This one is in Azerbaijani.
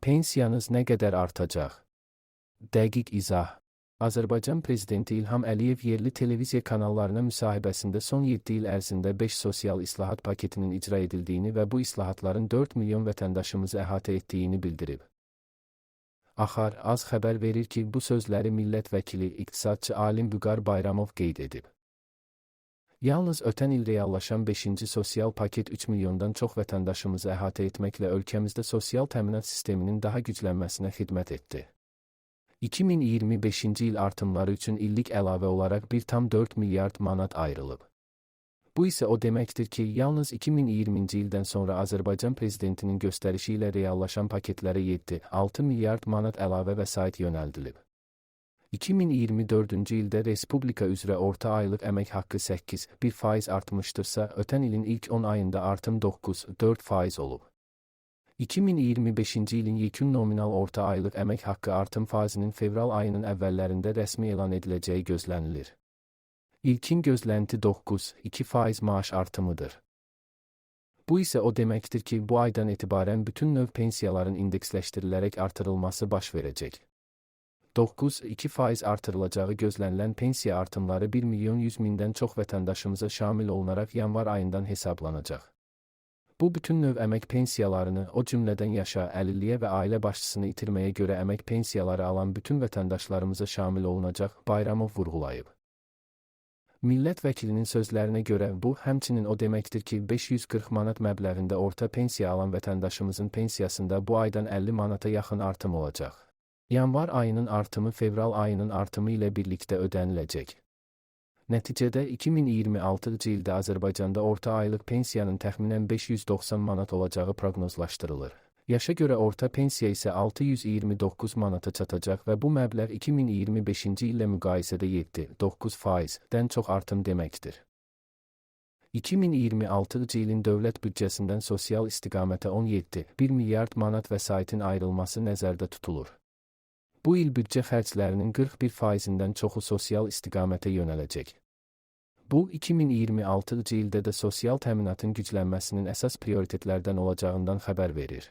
Pensiyanız nə qədər artacaq? Dəqiq izah. Azərbaycan Prezidenti İlham Əliyev yerli televiziya kanallarına müsahibəsində son 7 il ərzində 5 sosial islahat paketinin icra edildiyini və bu islahatların 4 milyon vətəndaşımızı əhatə etdiyini bildirib. Axar az xəbər verir ki, bu sözləri millət vəkili, iqtisadçı Alim Vüqar Bayramov qeyd edib. Yalnız ötən il reallaşan 5-ci sosial paket 3 milyondan çox vətəndaşımızı əhatə etməklə ölkəmizdə sosial təminat sisteminin daha güclənməsinə xidmət etdi. 2025-ci il artımları üçün illik əlavə olaraq 1,4 milyard manat ayrılıb. Bu isə o deməkdir ki, yalnız 2020-ci ildən sonra Azərbaycan Prezidentinin göstərişi ilə reallaşan paketlərə 7,6 milyard manat əlavə vəsait yönəldilib. 2024-cü ildə Respublika üzrə orta aylıq əmək haqqı 8,1% artmışdırsa, ötən ilin ilk 10 ayında artım 9,4% olub. 2025-ci ilin yekun nominal orta aylıq əmək haqqı artım faizinin fevral ayının əvvəllərində rəsmi elan ediləcəyi gözlənilir. İlkin gözlənti 9,2% maaş artımıdır. Bu isə o deməkdir ki, bu aydan etibarən bütün növ pensiyaların indeksləşdirilərək artırılması baş verəcək. 9,2% artırılacağı gözlənilən pensiya artımları 1.100.000-dən çox vətəndaşımıza şamil olunaraq yanvar ayından hesablanacaq. Bu bütün növ əmək pensiyalarını, o cümlədən yaşa, əlilliyə və ailə başçısını itirməyə görə əmək pensiyaları alan bütün vətəndaşlarımıza şamil olunacaq, Bayramov vurğulayıb. Millət vəkilinin sözlərinə görə bu, həmçinin o deməkdir ki, 540 manat məbləğində orta pensiya alan vətəndaşımızın pensiyasında bu aydan 50 manata yaxın artım olacaq. Yanvar ayının artımı fevral ayının artımı ilə birlikdə ödəniləcək. Nəticədə 2026-cı ildə Azərbaycanda orta aylıq pensiyanın təxminən 590 manat olacağı proqnozlaşdırılır. Yaşa görə orta pensiya isə 629 manata çatacaq və bu məbləğ 2025-ci illə müqayisədə 7,9%-dən çox artım deməkdir. 2026-cı ilin dövlət büdcəsindən sosial istiqamətə 17,1 milyard manat vəsaitin ayrılması nəzərdə tutulur. Bu il büdcə xərclərinin 41%-dən çoxu sosial istiqamətə yönələcək. Bu, 2026-cı ildə də sosial təminatın güclənməsinin əsas prioritetlərdən olacağından xəbər verir.